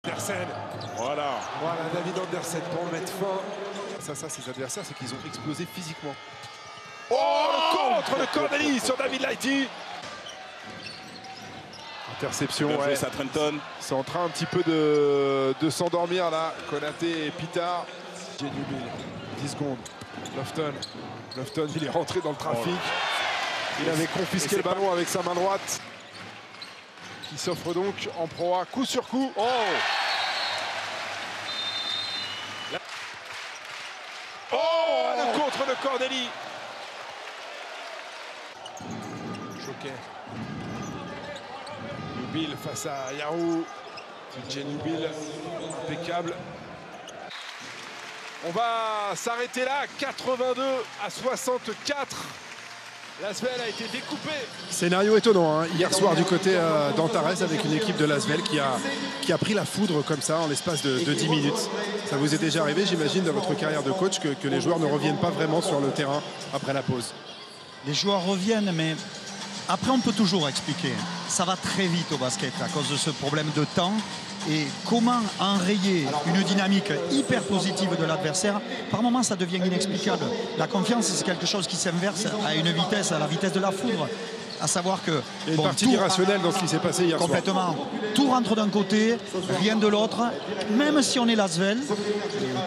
Andersen, voilà David Andersen pour mettre fin. Ça, ses adversaires, c'est qu'ils ont explosé physiquement. Oh, le contre de Corneli sur David Lighty. Interception, ouais. Ça, Trenton. C'est en train un petit peu de s'endormir là. Konaté et Pitard. Genubil, 10 secondes. Lofton, il est rentré dans le trafic. Il avait confisqué le ballon avec sa main droite. Qui s'offre donc en proie, coup sur coup. Oh! Oh! Le contre de Corneli. Choquet. Nubil face à Yahoo. Genubil, impeccable. On va s'arrêter là, 82-64. L'Asvel a été découpé. Scénario étonnant hein, hier soir du côté d'Antares avec une équipe de l'Asvel qui a pris la foudre comme ça en l'espace de 10 minutes. Ça vous est déjà arrivé, j'imagine, dans votre carrière de coach, que les joueurs ne reviennent pas vraiment sur le terrain après la pause? Les joueurs reviennent, mais après on peut toujours expliquer. Ça va très vite au basket à cause de ce problème de temps. Et comment enrayer une dynamique hyper positive de l'adversaire, par moments ça devient inexplicable. La confiance, c'est quelque chose qui s'inverse à une vitesse, à la vitesse de la foudre. À savoir que... Il y a une partie irrationnelle dans ce qui s'est passé hier soir. Complètement. Tout rentre d'un côté, rien de l'autre. Même si on est l'Asvel,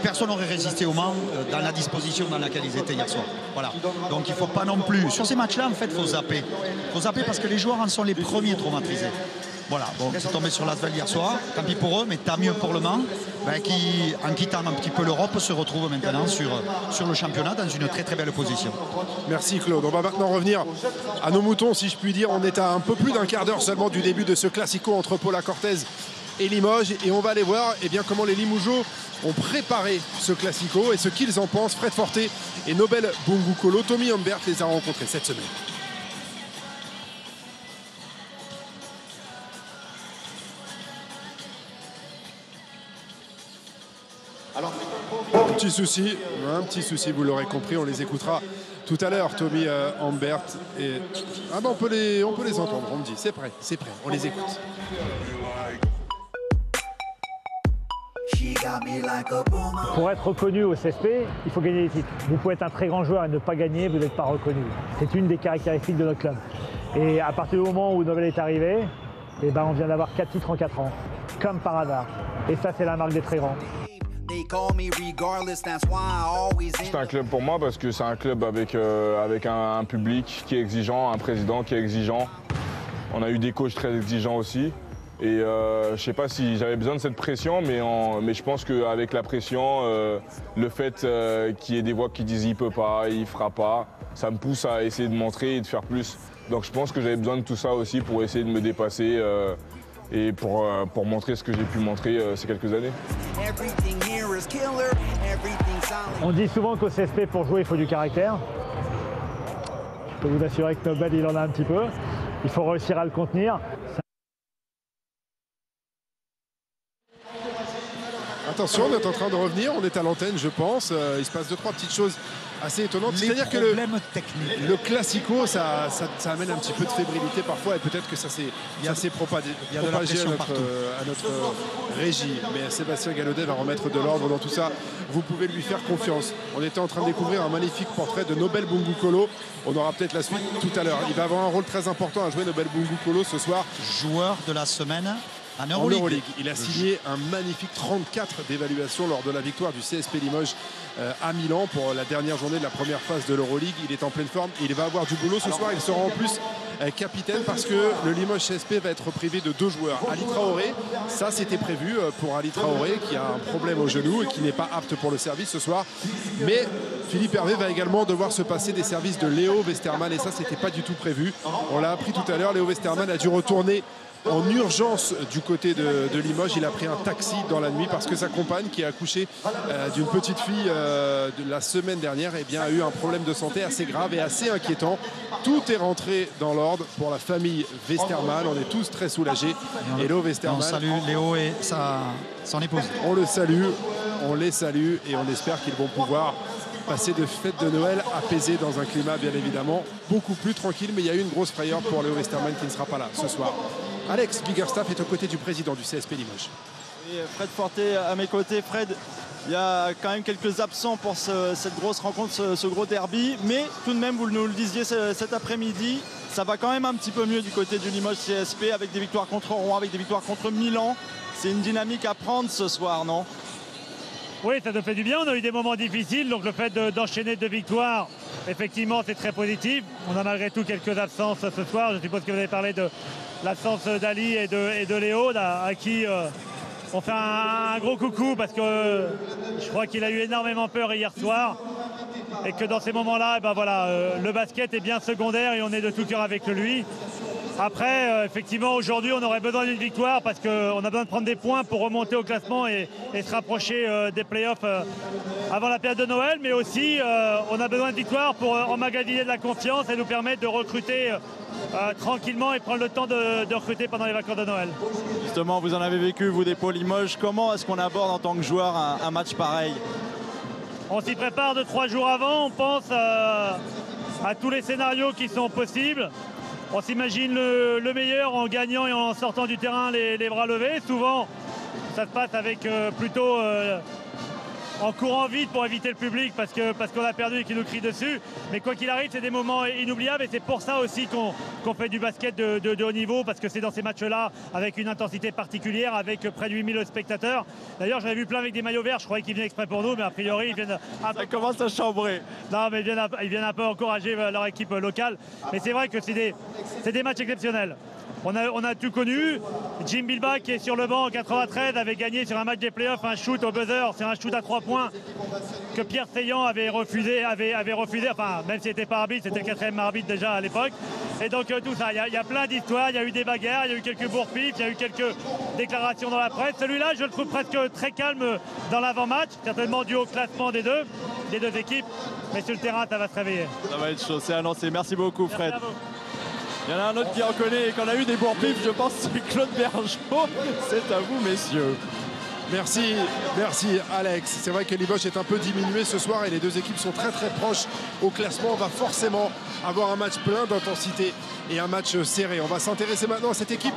personne n'aurait résisté au Mans dans la disposition dans laquelle ils étaient hier soir. Voilà. Donc il ne faut pas non plus... Sur ces matchs-là, en fait, il faut zapper. Il faut zapper parce que les joueurs en sont les premiers traumatisés. Voilà, bon, c'est tombé sur l'Asvel hier soir, tant pis pour eux, mais tant mieux pour le Mans, qui, en quittant un petit peu l'Europe, se retrouve maintenant sur le championnat dans une très très belle position. Merci Claude. On va maintenant revenir à nos moutons, si je puis dire. On est à un peu plus d'un quart d'heure seulement du début de ce classico entre Paula Cortez et Limoges. Et on va aller voir comment les Limougeaux ont préparé ce classico et ce qu'ils en pensent. Fred Forté et Nobel Bungukolo. Tommy Humbert les a rencontrés cette semaine. Un petit souci, vous l'aurez compris, on les écoutera tout à l'heure, Tommy Humbert. Et... Ah ben on peut les entendre, on me dit, c'est prêt, on les écoute. Pour être reconnu au CSP, il faut gagner des titres. Vous pouvez être un très grand joueur et ne pas gagner, vous n'êtes pas reconnu. C'est une des caractéristiques de notre club. Et à partir du moment où Nobel est arrivé, on vient d'avoir 4 titres en 4 ans, comme par hasard. Et ça, c'est la marque des très grands. C'est un club pour moi parce que c'est un club avec un public qui est exigeant, un président qui est exigeant. On a eu des coachs très exigeants aussi. Et je ne sais pas si j'avais besoin de cette pression, mais je pense qu'avec la pression, le fait qu'il y ait des voix qui disent « il ne peut pas, il ne fera pas », ça me pousse à essayer de montrer et de faire plus. Donc je pense que j'avais besoin de tout ça aussi pour essayer de me dépasser et pour montrer ce que j'ai pu montrer ces quelques années. On dit souvent qu'au CSP, pour jouer, il faut du caractère. Je peux vous assurer que Nobel, il en a un petit peu. Il faut réussir à le contenir. Attention, on est en train de revenir, on est à l'antenne, je pense. Il se passe 2-3 petites choses assez étonnantes. C'est-à-dire que le classico, ça amène un petit peu de fébrilité parfois, et peut-être que ça s'est propagé à notre régie. Mais Sébastien Gallaudet va remettre de l'ordre dans tout ça. Vous pouvez lui faire confiance. On était en train de découvrir un magnifique portrait de Nobel Bungukolo. On aura peut-être la suite tout à l'heure. Il va avoir un rôle très important à jouer, Nobel Bungukolo, ce soir. Joueur de la semaine. En Euroleague. Il a signé un magnifique 34 d'évaluation lors de la victoire du CSP Limoges à Milan pour la dernière journée de la première phase de l'Euroleague. Il est en pleine forme et il va avoir du boulot ce soir. Il sera en plus capitaine parce que le Limoges CSP va être privé de 2 joueurs. Ali Traoré, ça c'était prévu pour Ali Traoré qui a un problème au genou et qui n'est pas apte pour le service ce soir. Mais Philippe Hervé va également devoir se passer des services de Léo Westermann et ça c'était pas du tout prévu. On l'a appris tout à l'heure, Léo Westermann a dû retourner en urgence du côté de Limoges. Il a pris un taxi dans la nuit parce que sa compagne, qui a accouché d'une petite fille de la semaine dernière, a eu un problème de santé assez grave et assez inquiétant. Tout est rentré dans l'ordre pour la famille Westermann. On est tous très soulagés. Et Léo Westermann, on salue Léo et son épouse. On le salue, on les salue et on espère qu'ils vont pouvoir passer de fêtes de Noël apaisées dans un climat bien évidemment beaucoup plus tranquille. Mais il y a eu une grosse frayeur pour Léo Westermann qui ne sera pas là ce soir. Alex Biggerstaff est aux côtés du président du CSP Limoges. Et Fred Forté à mes côtés. Fred, il y a quand même quelques absents pour cette grosse rencontre, ce gros derby. Mais tout de même, vous nous le disiez cet après-midi, ça va quand même un petit peu mieux du côté du Limoges CSP avec des victoires contre Rouen, avec des victoires contre Milan. C'est une dynamique à prendre ce soir, non? Oui, ça nous fait du bien. On a eu des moments difficiles, donc le fait d'enchaîner 2 victoires, effectivement, c'est très positif. On a malgré tout quelques absences ce soir. Je suppose que vous avez parlé de l'absence d'Ali et de Léo, à qui on fait un gros coucou parce que je crois qu'il a eu énormément peur hier soir et que dans ces moments-là, ben voilà, le basket est bien secondaire et on est de tout cœur avec lui. Après, effectivement, aujourd'hui, on aurait besoin d'une victoire parce qu'on a besoin de prendre des points pour remonter au classement et se rapprocher des playoffs avant la période de Noël. Mais aussi, on a besoin de victoire pour emmagasiner de la confiance et nous permettre de recruter tranquillement et prendre le temps de recruter pendant les vacances de Noël. Justement, vous en avez vécu, vous, des Pau Limoges. Comment est-ce qu'on aborde en tant que joueur un match pareil? On s'y prépare de 3 jours avant. On pense à tous les scénarios qui sont possibles. On s'imagine le meilleur en gagnant et en sortant du terrain les bras levés. Souvent, ça se passe avec plutôt en courant vite pour éviter le public parce qu'on a perdu et qu'il nous crie dessus. Mais quoi qu'il arrive, c'est des moments inoubliables et c'est pour ça aussi qu'on fait du basket de haut niveau, parce que c'est dans ces matchs-là avec une intensité particulière, avec près de 8000 spectateurs. D'ailleurs, j'en ai vu plein avec des maillots verts. Je croyais qu'ils venaient exprès pour nous, mais a priori, ils viennent ça commence à chambrer. Non, mais ils viennent un peu encourager leur équipe locale. Mais c'est vrai que c'est des matchs exceptionnels. On a tout connu. Jim Bilbao, qui est sur le banc en 93, avait gagné sur un match des playoffs un shoot au buzzer. C'est un shoot à 3 points que Pierre Seillant avait refusé. Enfin, même s'il n'était pas arbitre, c'était le 4e arbitre déjà à l'époque. Et donc tout ça, il y a plein d'histoires. Il y a eu des bagarres, il y a eu quelques bourre-pifs, il y a eu quelques déclarations dans la presse. Celui-là, je le trouve presque très calme dans l'avant-match, certainement dû au classement des deux équipes. Mais sur le terrain, ça va se réveiller. Ça va être chaud, c'est annoncé. Merci beaucoup, Fred. Il y en a un autre qui en connaît et qu'on a eu des bourre-pifs, je pense, c'est Claude Bergeau. C'est à vous, messieurs. Merci Alex. C'est vrai que Limoges est un peu diminué ce soir et les deux équipes sont très proches au classement. On va forcément avoir un match plein d'intensité et un match serré. On va s'intéresser maintenant à cette équipe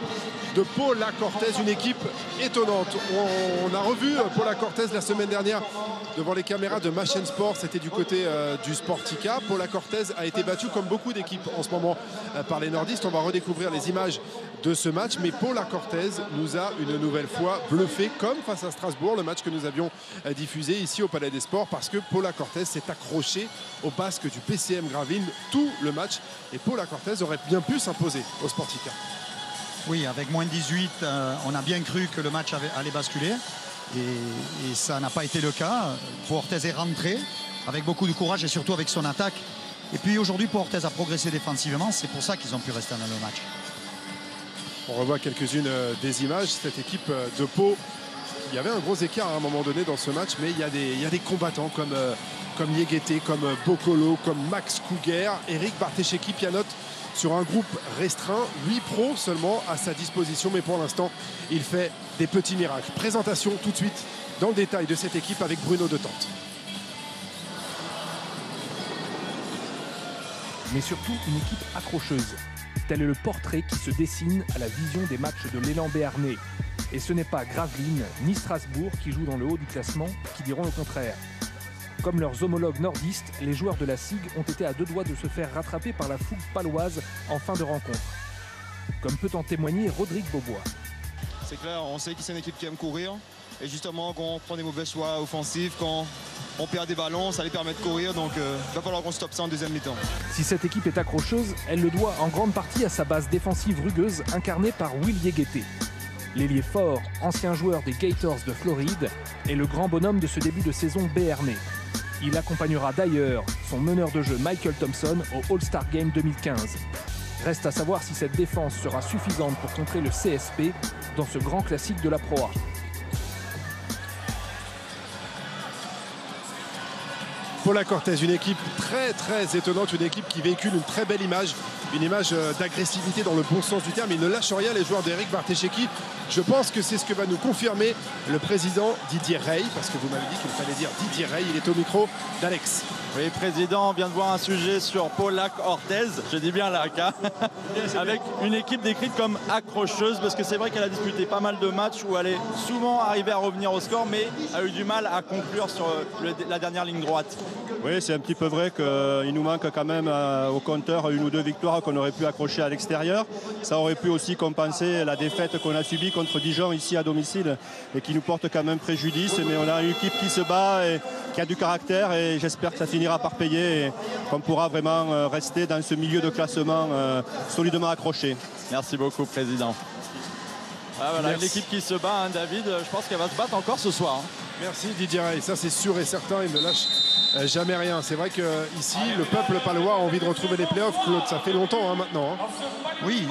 de Paula Cortez, une équipe étonnante. On a revu Paula Cortez la semaine dernière devant les caméras de Machen Sport. C'était du côté du Sportica. Paula Cortez a été battue comme beaucoup d'équipes en ce moment par les nordistes. On va redécouvrir les images de ce match, mais Paula Cortez nous a une nouvelle fois bluffé, comme face à Strasbourg, le match que nous avions diffusé ici au Palais des Sports, parce que Paula Cortez s'est accrochée au basque du PCM Gravelines tout le match et Paula Cortez aurait bien pu s'imposer au Sportica. Oui, avec moins de 18, on a bien cru que le match allait basculer et ça n'a pas été le cas. Pau Orthez est rentré avec beaucoup de courage et surtout avec son attaque. Et puis aujourd'hui, Pau Orthez a progressé défensivement, c'est pour ça qu'ils ont pu rester dans le match. On revoit quelques-unes des images. Cette équipe de Pau, il y avait un gros écart à un moment donné dans ce match, mais il y a des combattants comme Yegete, comme Bokolo, comme Max Couguer, Eric Bartesheki pianote sur un groupe restreint, 8 pros seulement à sa disposition, mais pour l'instant, il fait des petits miracles. Présentation tout de suite dans le détail de cette équipe avec Bruno de Tente. Mais surtout une équipe accrocheuse. Tel est le portrait qui se dessine à la vision des matchs de l'élan béarnais. Et ce n'est pas Gravelines ni Strasbourg qui jouent dans le haut du classement qui diront le contraire. Comme leurs homologues nordistes, les joueurs de la SIG ont été à 2 doigts de se faire rattraper par la fougue paloise en fin de rencontre. Comme peut en témoigner Rodrigue Beaubois. C'est clair, on sait que c'est une équipe qui aime courir. Et justement, quand on prend des mauvais choix offensifs, quand on perd des ballons, ça les permet de courir. Donc il va falloir qu'on stoppe ça en deuxième mi-temps. Si cette équipe est accrocheuse, elle le doit en grande partie à sa base défensive rugueuse incarnée par Will Yegete. L'ailier fort, ancien joueur des Gators de Floride, est le grand bonhomme de ce début de saison béarnais. Il accompagnera d'ailleurs son meneur de jeu Michael Thompson au All-Star Game 2015. Reste à savoir si cette défense sera suffisante pour contrer le CSP dans ce grand classique de la Pro A. Paula Cortez, une équipe très étonnante, une équipe qui véhicule une très belle image une image d'agressivité dans le bon sens du terme. Ils ne lâchent rien, les joueurs d'Eric Bartesheki. Je pense que c'est ce que va nous confirmer le président Didier Rey, parce que vous m'avez dit qu'il fallait dire Didier Rey. Il est au micro d'Alex. Oui, président, on vien de voir un sujet sur Polak Orthez, je dis bien là, avec une équipe décrite comme accrocheuse, parce que c'est vrai qu'elle a disputé pas mal de matchs où elle est souvent arrivée à revenir au score, mais a eu du mal à conclure sur la dernière ligne droite. Oui, c'est un petit peu vrai qu'il nous manque quand même au compteur une ou deux victoires qu'on aurait pu accrocher à l'extérieur. Ça aurait pu aussi compenser la défaite qu'on a subie contre Dijon ici à domicile et qui nous porte quand même préjudice. Mais on a une équipe qui se bat et qui a du caractère et j'espère que ça finira par payer et qu'on pourra vraiment rester dans ce milieu de classement solidement accroché. Merci beaucoup, président. Ah, voilà, l'équipe qui se bat, hein, David, je pense qu'elle va se battre encore ce soir. Hein. Merci Didier Rey, ça c'est sûr et certain, il ne lâche jamais rien. C'est vrai qu'ici, le peuple palois a envie de retrouver les playoffs, Claude, ça fait longtemps hein, maintenant. Hein. Oui,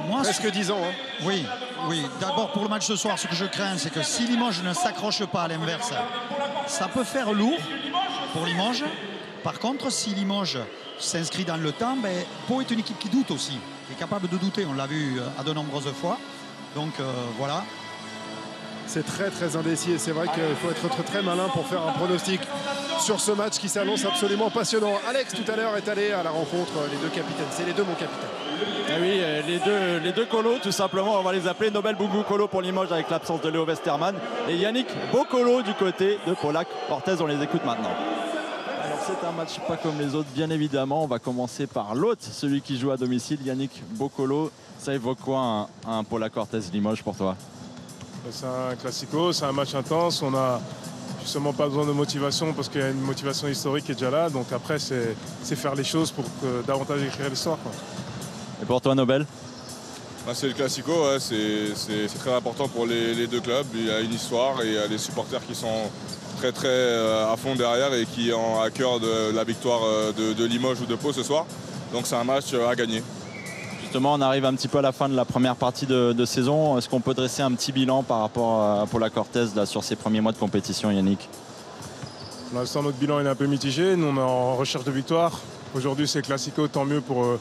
moi... Presque 10 ans. Hein. Oui, oui. D'abord pour le match ce soir, ce que je crains, c'est que si Limoges ne s'accroche pas à l'inverse, ça peut faire lourd pour Limoges. Par contre, si Limoges s'inscrit dans le temps, ben, Pau est une équipe qui doute aussi, qui est capable de douter, on l'a vu à de nombreuses fois. Donc voilà. C'est très très indécis et c'est vrai qu'il faut être très très malin pour faire un pronostic sur ce match qui s'annonce absolument passionnant. Alex tout à l'heure est allé à la rencontre les deux capitaines. C'est les deux mon capitaine. Ah oui, les deux colos tout simplement, on va les appeler Nobel Bougou Colo pour Limoges avec l'absence de Léo Westermann et Yannick Bocolo du côté de Polak Orthez. On les écoute maintenant. Alors c'est un match pas comme les autres bien évidemment. On va commencer par l'hôte, celui qui joue à domicile, Yannick Bocolo. Ça évoque quoi un Polak Orthez Limoges pour toi? C'est un classico, c'est un match intense. On a justement pas besoin de motivation parce qu'il y a une motivation historique qui est déjà là. Donc après, c'est faire les choses pour davantage écrire l'histoire. Et pour toi, Nobel? C'est le classico, ouais. C'est très important pour les deux clubs. Il y a une histoire et il y a des supporters qui sont très très à fond derrière et qui ont à cœur de la victoire de Limoges ou de Pau ce soir. Donc c'est un match à gagner. Justement, on arrive un petit peu à la fin de la première partie de saison. Est-ce qu'on peut dresser un petit bilan par rapport à Polak Orthez sur ses premiers mois de compétition, Yannick? Pour l'instant, notre bilan est un peu mitigé. Nous, on est en recherche de victoire. Aujourd'hui, c'est classico, tant mieux pour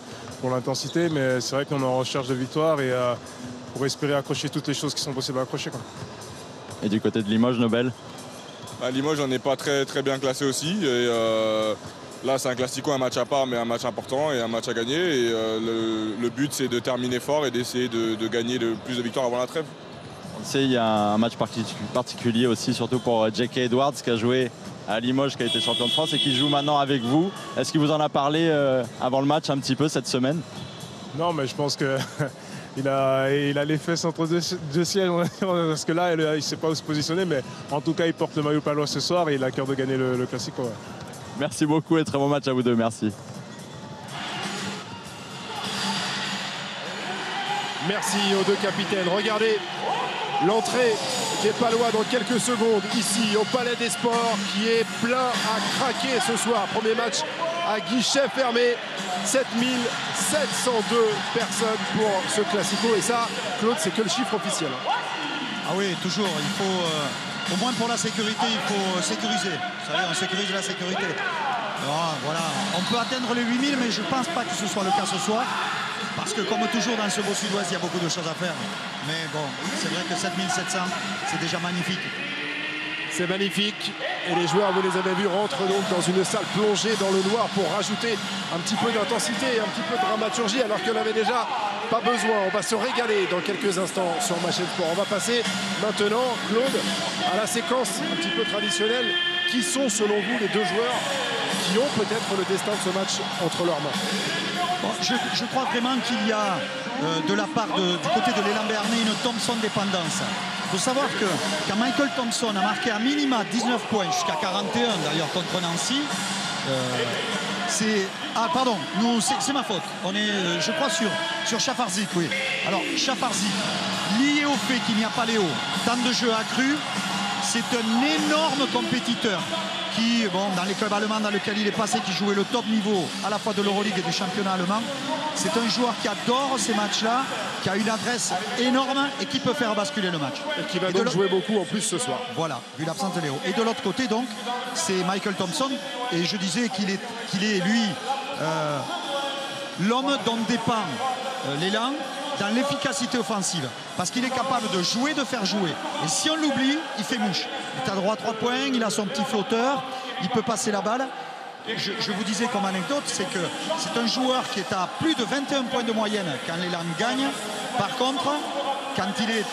l'intensité. Mais c'est vrai qu'on est en recherche de victoire et pour espérer accrocher toutes les choses qui sont possibles à accrocher. Quoi. Et du côté de Limoges, Nobel? Limoges, on n'est pas très, très bien classé aussi. Et, là, c'est un classico, un match à part, mais un match important et un match à gagner. Et le but, c'est de terminer fort et d'essayer de gagner le plus de victoires avant la trêve. On sait, il y a un match particulier aussi, surtout pour J.K. Edwards, qui a joué à Limoges, qui a été champion de France et qui joue maintenant avec vous. Est-ce qu'il vous en a parlé avant le match un petit peu cette semaine? Non, mais je pense qu'il a les fesses entre deux sièges, parce que là, il ne sait pas où se positionner. Mais en tout cas, il porte le maillot palois ce soir et il a cœur de gagner le classico. Ouais. Merci beaucoup et très bon match à vous deux, merci. Merci aux deux capitaines. Regardez l'entrée des Palois dans quelques secondes ici au Palais des Sports qui est plein à craquer ce soir. Premier match à guichet fermé. 7702 personnes pour ce classico et ça, Claude, c'est que le chiffre officiel. Ah oui, toujours, il faut... Au moins pour la sécurité, il faut sécuriser. Vous savez, on sécurise la sécurité. Alors, voilà. On peut atteindre les 8000, mais je ne pense pas que ce soit le cas ce soir. Parce que comme toujours dans ce beau sud-ouest, il y a beaucoup de choses à faire. Mais bon, c'est vrai que 7700, c'est déjà magnifique. C'est magnifique. Et les joueurs, vous les avez vus, rentrent donc dans une salle plongée dans le noir pour rajouter un petit peu d'intensité et un petit peu de dramaturgie alors qu'il n'y en avait déjà pas besoin. On va se régaler dans quelques instants sur ma chaîne Sport. On va passer maintenant, Claude, à la séquence un petit peu traditionnelle. Qui sont selon vous les deux joueurs qui ont peut-être le destin de ce match entre leurs mains? Bon, je crois vraiment qu'il y a de la part du côté de l'élan béarnais une Thompson dépendance. Il faut savoir que quand Michael Thompson a marqué à minima 19 points jusqu'à 41 d'ailleurs contre Nancy, c'est... Ah pardon, c'est ma faute. On est, je crois, sur Chafarzik, oui. Alors Chafarzik, lié au fait qu'il n'y a pas Léo, temps de jeu accru, c'est un énorme compétiteur qui, bon, dans les clubs allemands dans lesquels il est passé, qui jouait le top niveau à la fois de l'Euroleague et du championnat allemand. C'est un joueur qui adore ces matchs-là, qui a une adresse énorme et qui peut faire basculer le match. Et qui va donc jouer beaucoup en plus ce soir. Voilà, vu l'absence de Léo. Et de l'autre côté, donc, c'est Michael Thompson. Et je disais qu'il est lui, l'homme dont dépend l'élan dans l'efficacité offensive. Parce qu'il est capable de jouer, de faire jouer. Et si on l'oublie, il fait mouche. Il est à droit 3 points, il a son petit flotteur, il peut passer la balle. Je vous disais comme anecdote, c'est que c'est un joueur qui est à plus de 21 points de moyenne quand l'élan gagne. Par contre, quand il est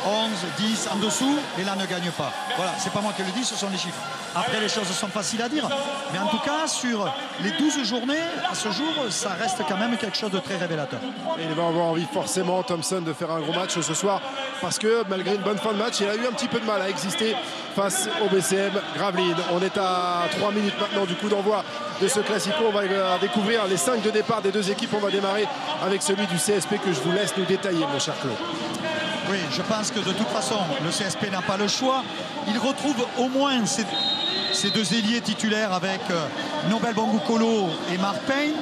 11, 10 en dessous, l'élan ne gagne pas. Voilà, c'est pas moi qui le dis, ce sont les chiffres. Après, les choses sont faciles à dire. Mais en tout cas, sur les 12 journées, à ce jour, ça reste quand même quelque chose de très révélateur. Et il va avoir envie forcément, Thompson, de faire un gros match ce soir. Parce que malgré une bonne fin de match, il a eu un petit peu de mal à exister face au BCM Gravelines. On est à 3 minutes maintenant du coup d'envoi de ce Classico. On va découvrir les 5 de départ des deux équipes. On va démarrer avec celui du CSP que je vous laisse nous détailler, mon cher Claude. Oui, je pense que de toute façon, le CSP n'a pas le choix. Il retrouve au moins ces deux ailiers titulaires avec Nobel Bangukolo et Mark Payne.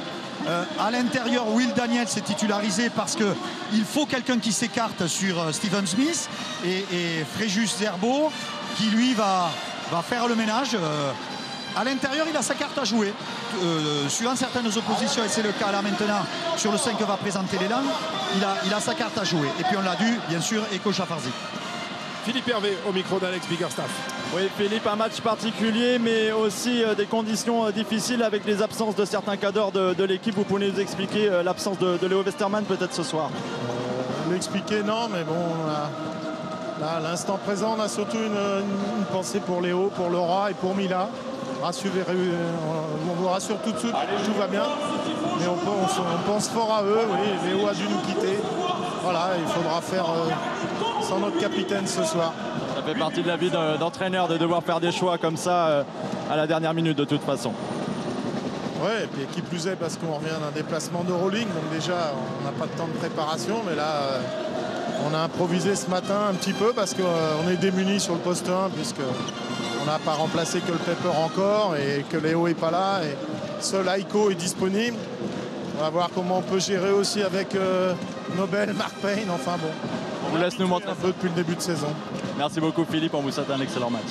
À l'intérieur, Will Daniels s'est titularisé parce qu'il faut quelqu'un qui s'écarte sur Stephen Smith et Fréjus Zerbo qui lui va faire le ménage. À l'intérieur, il a sa carte à jouer. Suivant certaines oppositions, et c'est le cas là maintenant sur le 5 que va présenter l'élan, il a sa carte à jouer. Et puis on l'a dû, bien sûr, Eko Chafarzi. Philippe Hervé au micro d'Alex Biggerstaff. Oui, Philippe, un match particulier, mais aussi des conditions difficiles avec les absences de certains cadres de l'équipe. Vous pouvez nous expliquer l'absence de Léo Westermann peut-être ce soir? L'expliquer, non, mais bon, là, à l'instant présent, on a surtout une pensée pour Léo, pour Laura et pour Mila. On vous rassure tout de suite, tout va bien. Mais on pense fort à eux, oui, Léo a dû nous quitter. Voilà, il faudra faire sans notre capitaine ce soir. Ça fait partie de la vie d'entraîneur de devoir faire des choix comme ça à la dernière minute de toute façon. Oui, et puis qui plus est parce qu'on revient d'un déplacement d'Euroleague, donc déjà on n'a pas de temps de préparation, mais là on a improvisé ce matin un petit peu parce qu'on est démunis sur le poste 1 puisqu'on n'a pas remplacé que le Pepper encore et que Léo n'est pas là et seul Aiko est disponible. On va voir comment on peut gérer aussi avec Nobel, Mark Payne, enfin bon. On vous laisse nous montrer un peu depuis le début de saison. Merci beaucoup Philippe, on vous souhaite un excellent match.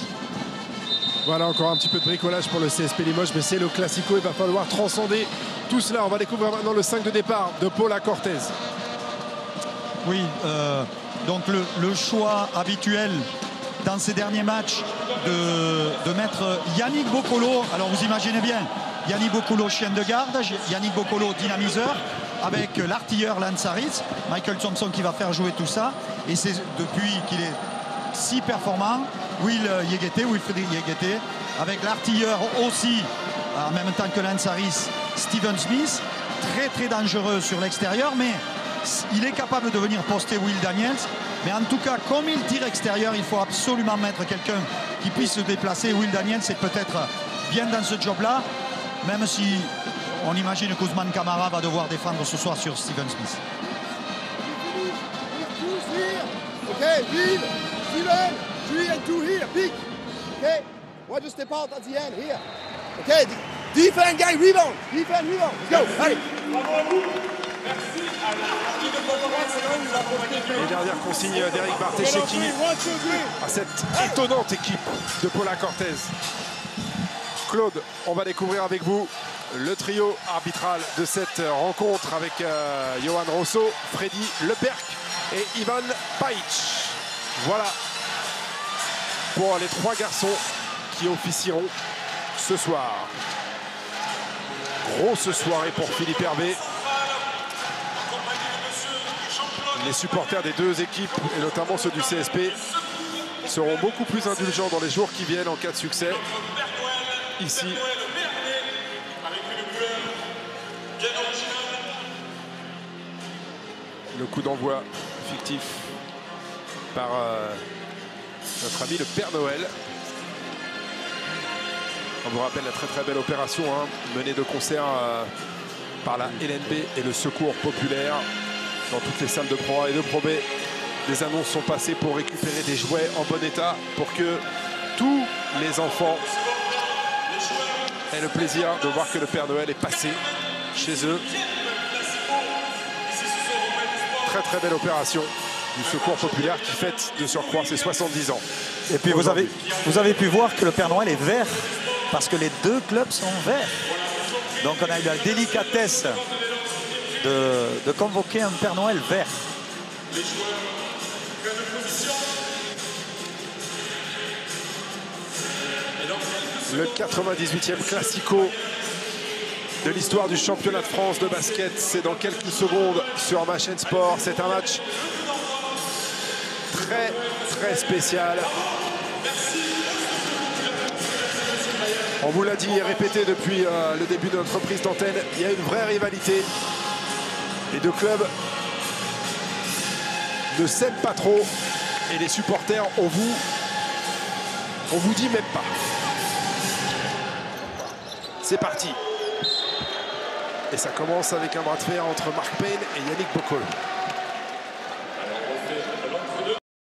Voilà encore un petit peu de bricolage pour le CSP Limoges, mais c'est le Classico, il va falloir transcender tout cela. On va découvrir maintenant le 5 de départ de Paula Cortez. Oui, donc le choix habituel dans ces derniers matchs de mettre Yannick Bokolo. Alors vous imaginez bien, Yannick Bokolo chien de garde, Yannick Bokolo dynamiseur, avec l'artilleur Lance Harris, Michael Thompson qui va faire jouer tout ça. Et c'est depuis qu'il est si performant, Wilfried Yegete, avec l'artilleur aussi, en même temps que Lance Harris, Stephen Smith, très très dangereux sur l'extérieur, mais il est capable de venir poster Will Daniels. Mais en tout cas, comme il tire extérieur, il faut absolument mettre quelqu'un qui puisse se déplacer. Will Daniels est peut-être bien dans ce job-là, même si on imagine que Ousmane Camara va devoir défendre ce soir sur Stephen Smith. Okay, lead, Steven, 3 and 2 here, peak. Okay, watch you step out at the end here. Okay, defense, gang, rebound, let's go, allez. Les dernières consignes d'Eric Bartesheki à cette étonnante équipe de Paula Cortez. Claude, on va découvrir avec vous le trio arbitral de cette rencontre avec Johan Rosso, Freddy Leperc et Ivan Pajic. Voilà pour les 3 garçons qui officieront ce soir. Grosse soirée pour Philippe Hervé. Les supporters des deux équipes, et notamment ceux du CSP, seront beaucoup plus indulgents dans les jours qui viennent en cas de succès. Ici, le coup d'envoi fictif par notre ami le Père Noël. On vous rappelle la très très belle opération menée de concert par la LNB et le Secours Populaire dans toutes les salles de Pro A et de Pro B. Des annonces sont passées pour récupérer des jouets en bon état pour que tous les enfants aient le plaisir de voir que le Père Noël est passé chez eux. Très très belle opération du Secours Populaire qui fête de surcroît ses 70 ans. Et puis vous avez pu voir que le Père Noël est vert parce que les deux clubs sont verts. Donc on a eu la délicatesse de convoquer un Père Noël vert. Le 98e Classico de l'histoire du championnat de France de basket. C'est dans quelques secondes sur ma chaîne Sport. C'est un match très, très spécial. On vous l'a dit et répété depuis le début de notre prise d'antenne, il y a une vraie rivalité. Les deux clubs ne s'aiment pas trop et les supporters, on vous dit même pas. C'est parti. Et ça commence avec un bras de fer entre Mark Payne et Yannick Bokol.